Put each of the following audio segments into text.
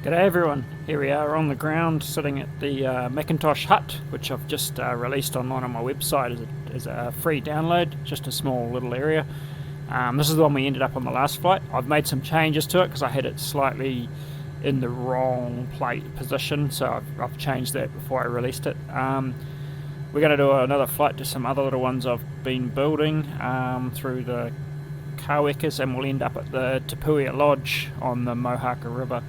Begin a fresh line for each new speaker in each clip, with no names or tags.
G'day everyone, here we are on the ground sitting at the Macintosh hut, which I've just released online on my website as a free download, just a small little area. This is the one we ended up on the last flight. I've made some changes to it because I had it slightly in the wrong position, so I've changed that before I released it. We're going to do another flight to some other little ones I've been building through the Kawekas, and we'll end up at the Puia Lodge on the Mohaka River.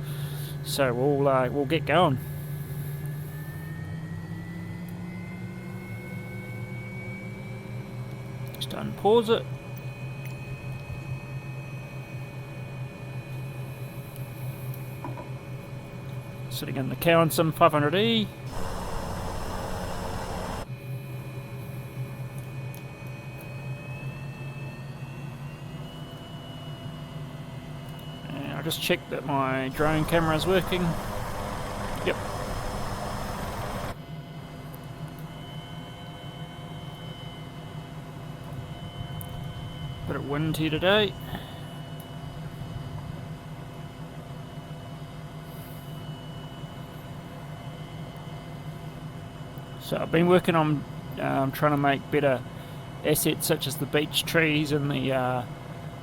So we'll get going. Just unpause it. Sitting in the Cowan Sim 500E. I just checked that my drone camera is working. Yep. Bit of wind here today. So I've been working on trying to make better assets such as the beech trees and the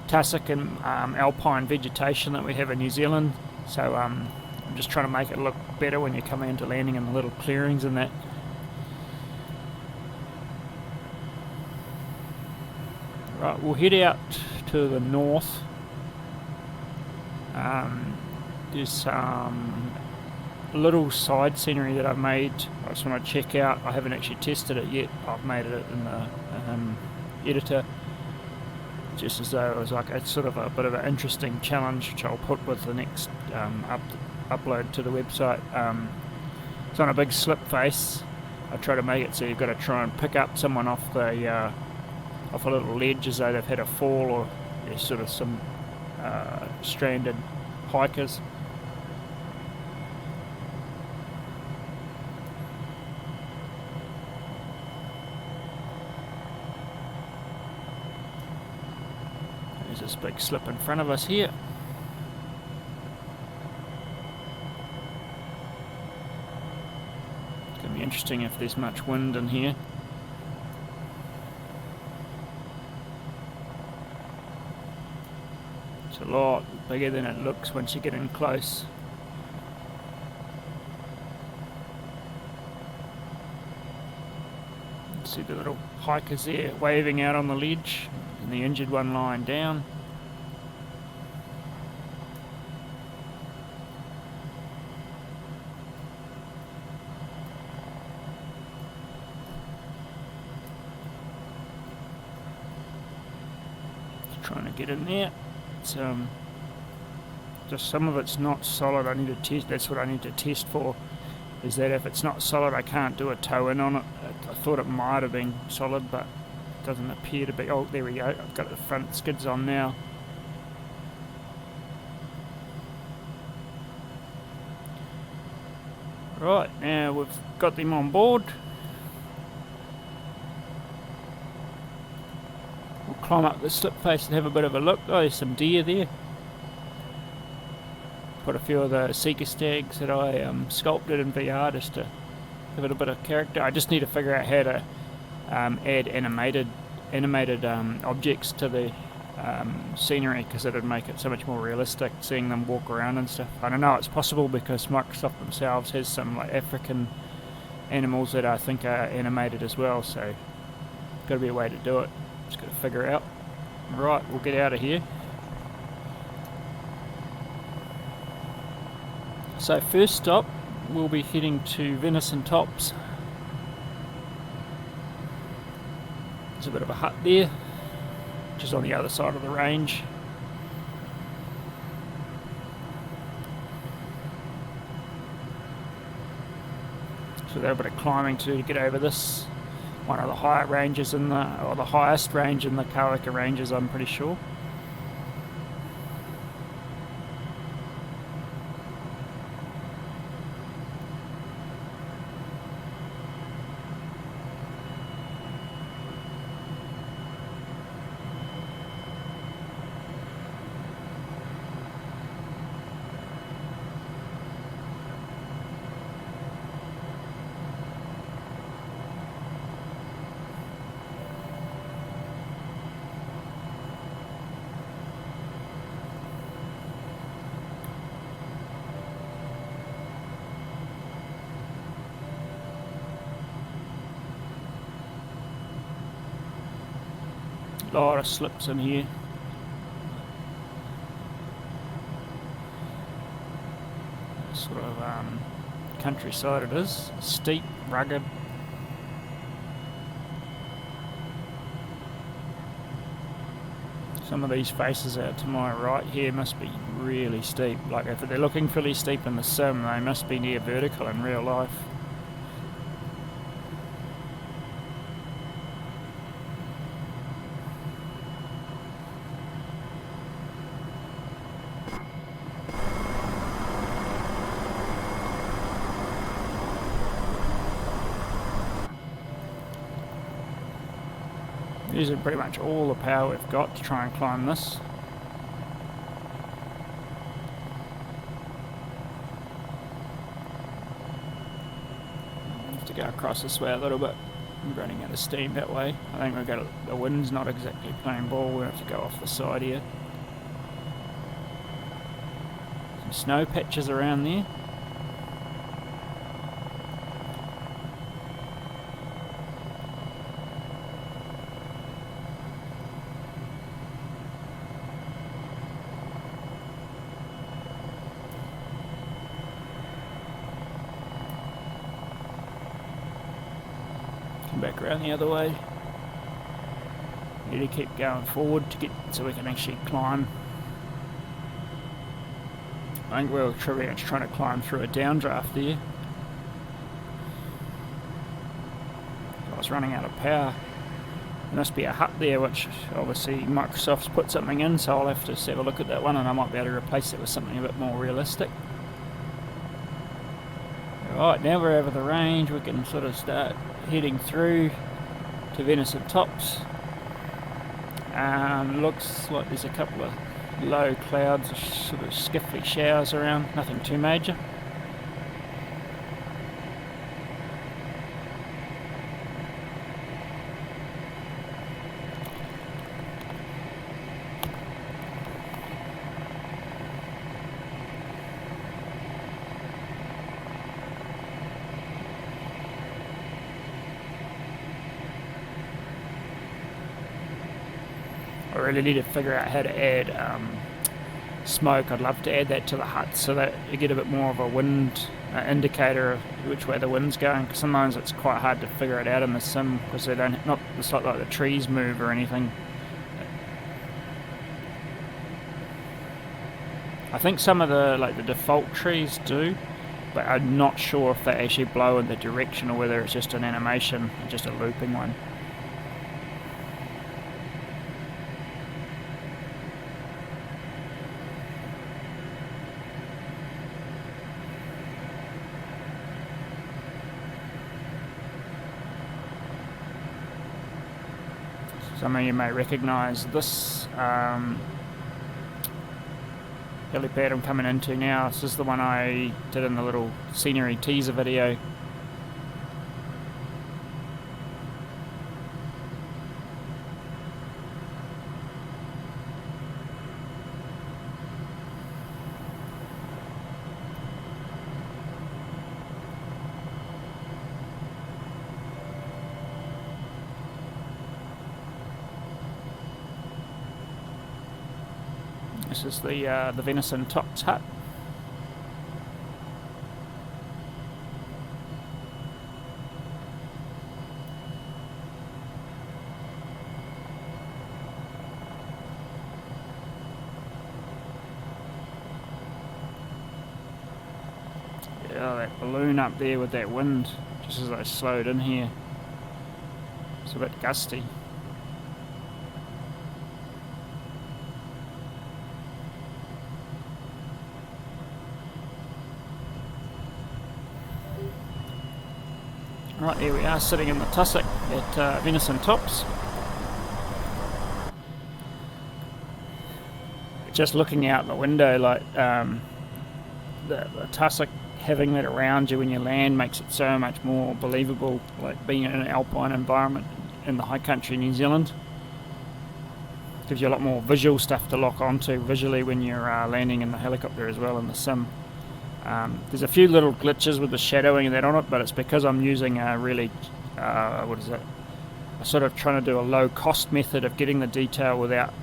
tussock and alpine vegetation that we have in New Zealand. So I'm just trying to make it look better when you come into landing in the little clearings and that. Right, we'll head out to the north. There's some little side scenery that I've made. I just want to check out. I haven't actually tested it yet. I've made it in the editor, just as though it was like a sort of a bit of an interesting challenge, which I'll put with the next upload to the website. It's on a big slip face. I try to make it so you've got to try and pick up someone off the off a little ledge as though they've had a fall, or sort of some stranded hikers. There's this big slip in front of us here. It's going to be interesting if there's much wind in here. It's a lot bigger than it looks once you get in close. See the little hikers there waving out on the ledge, and the injured one lying down. Just trying to get in there. It's just some of it's not solid. I need to test. That's what I need to test for. Is that if it's not solid, I can't do a toe in on it. I thought it might have been solid, but it doesn't appear to be. Oh, there we go. I've got the front skids on now. Right, now we've got them on board. We'll climb up the slip face and have a bit of a look. Oh, there's some deer there. Put a few of the seeker stags that I sculpted in VR just to give it a bit of character. I just need to figure out how to add animated objects to the scenery, because it would make it so much more realistic seeing them walk around and stuff. I don't know, it's possible because Microsoft themselves has some like African animals that I think are animated as well, so got to be a way to do it. Just got to figure it out. Right, we'll get out of here. So first stop, we'll be heading to Venison Tops. There's a bit of a hut there, which is on the other side of the range. So there's a bit of climbing to get over this. One of the higher ranges or the highest range in the Kawaka ranges, I'm pretty sure. lot of slips in here. Sort of countryside it is, steep, rugged. Some of these faces out to my right here must be really steep. Like if they're looking fairly steep in the sim, they must be near vertical in real life. Using pretty much all the power we've got to try and climb this. Have to go across this way a little bit. I'm running out of steam that way. I think we've got the wind's not exactly playing ball. We'll have to go off the side here. Some snow patches around there. Back around the other way. Need to keep going forward to get so we can actually climb. I think we're pretty much trying to climb through a downdraft there. I was running out of power. There must be a hut there, which obviously Microsoft's put something in, so I'll have to have a look at that one, and I might be able to replace it with something a bit more realistic. Right, now we're over the range, we can sort of start heading through to Venison Tops. Looks like there's a couple of low clouds, sort of skiffly showers around, nothing too major. I really need to figure out how to add smoke. I'd love to add that to the hut so that you get a bit more of a wind indicator of which way the wind's going, because sometimes it's quite hard to figure it out in the sim because they don't, it's not like the trees move or anything. I think some of the default trees do, but I'm not sure if they actually blow in the direction or whether it's just an animation, just a looping one. Some of you may recognise this helipad I'm coming into now. This is the one I did in the little scenery teaser video. This is the Venison Tops hut. Yeah, that balloon up there with that wind, just as I slowed in here. It's a bit gusty. Right, here we are sitting in the tussock at Venison Tops. Just looking out the window, like the tussock, having that around you when you land makes it so much more believable, like being in an alpine environment in the high country New Zealand. Gives you a lot more visual stuff to lock onto visually when you're landing in the helicopter as well in the sim. There's a few little glitches with the shadowing and that on it, but it's because I'm using a really, sort of trying to do a low cost method of getting the detail without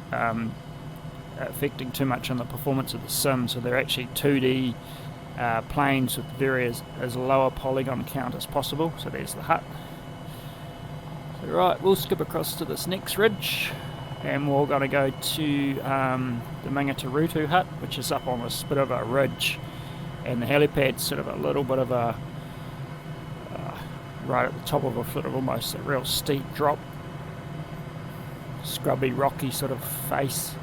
affecting too much on the performance of the sim. So they're actually 2D planes with as low a polygon count as possible. So there's the hut. So right, we'll skip across to this next ridge, and we're going to go to the Macintosh hut, which is up on this bit of a ridge, and the helipad's sort of a little bit of a right at the top of a sort of almost a real steep drop, scrubby, rocky sort of face.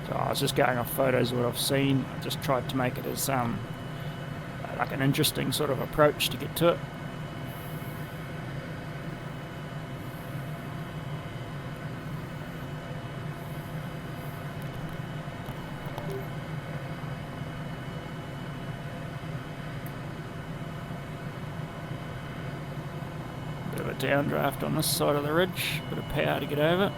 So I was just going off photos of what I've seen. I just tried to make it as like an interesting sort of approach to get to it. Bit of a downdraft on this side of the ridge, bit of power to get over.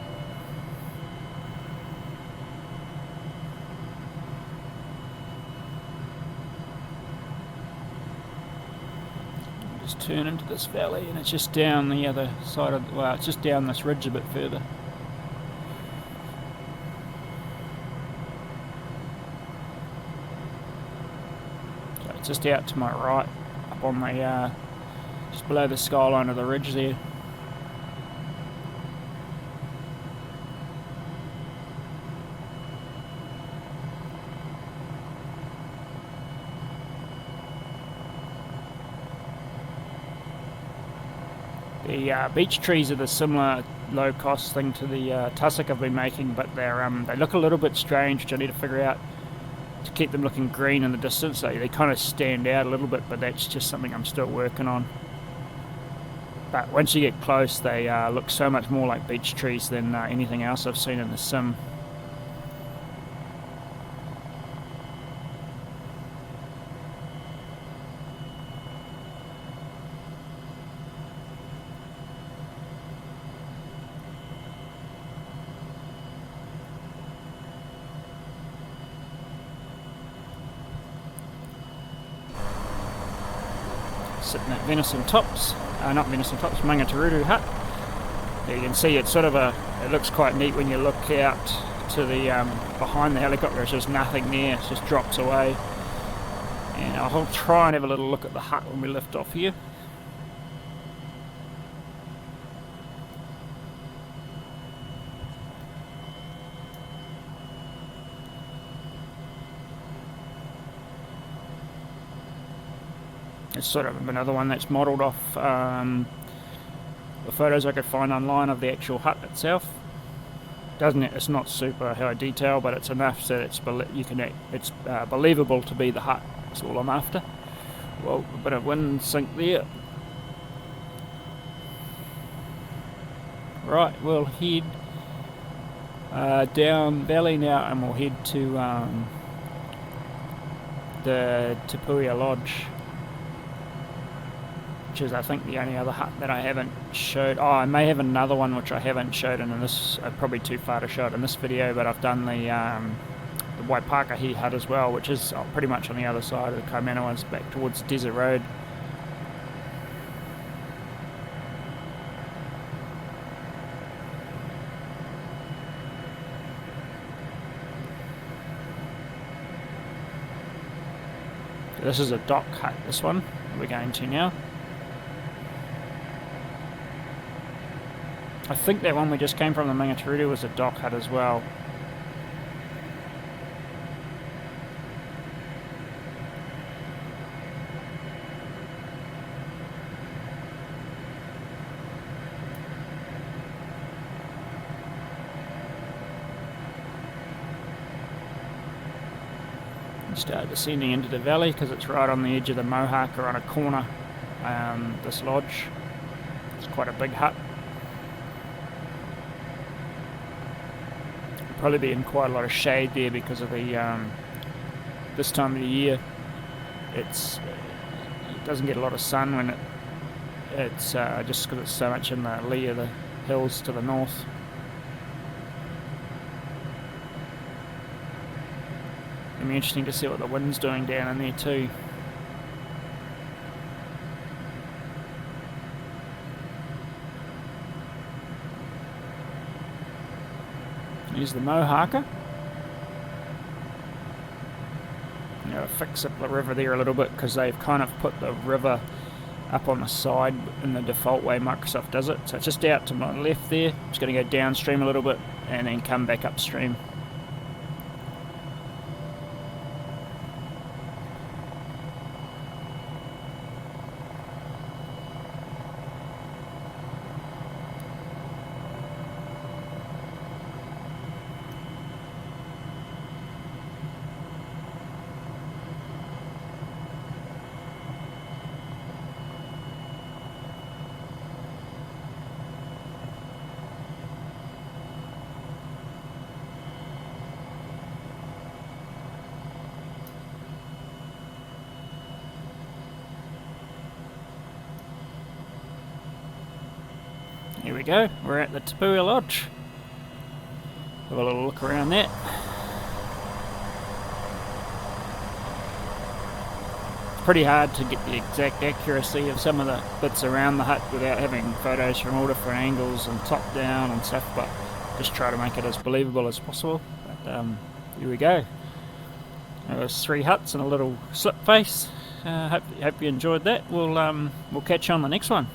Just turn into this valley, and it's just down the other side of, well, it's just down this ridge a bit further. So it's just out to my right, up on the just below the skyline of the ridge there. The beech trees are the similar low-cost thing to the tussock I've been making, but they look a little bit strange, which I need to figure out to keep them looking green in the distance. They kind of stand out a little bit, but that's just something I'm still working on. But once you get close, they look so much more like beech trees than anything else I've seen in the sim. Sitting at Venison Tops, not Venison Tops, Macintosh hut. There you can see it's sort of it looks quite neat when you look out to the behind the helicopter. There's just nothing there, it just drops away. And I'll try and have a little look at the hut when we lift off here. It's sort of another one that's modelled off the photos I could find online of the actual hut itself. It's not super high detail, but it's enough so it's believable to be the hut. That's all I'm after. Well, a bit of wind sink there. Right, we'll head down valley now, and we'll head to the Puia Lodge, which is I think the only other hut that I haven't showed. Oh, I may have another one which I haven't showed in this, probably too far to show it in this video, but I've done the Waipakahi hut as well, which is pretty much on the other side of the Kaimanawas, back towards Desert Road. So this is a dock hut, this one we're going to now. I think that one we just came from, the Macintosh, was a dock hut as well. Start descending into the valley because it's right on the edge of the Mohawk, or on a corner. This lodge, it's quite a big hut. Probably be in quite a lot of shade there because of the this time of the year. It doesn't get a lot of sun when it's just because it's so much in the lee of the hills to the north. It'll be interesting to see what the wind's doing down in there too. Use the Moharker. Fix up the river there a little bit because they've kind of put the river up on the side in the default way Microsoft does it. So it's just out to my left there. Just going to go downstream a little bit and then come back upstream. Here we go, we're at the Puia Lodge. Have a little look around that. It's pretty hard to get the exact accuracy of some of the bits around the hut without having photos from all different angles and top down and stuff, but just try to make it as believable as possible. But here we go. There's 3 huts and a little slip face. Hope you enjoyed that. We'll catch you on the next one.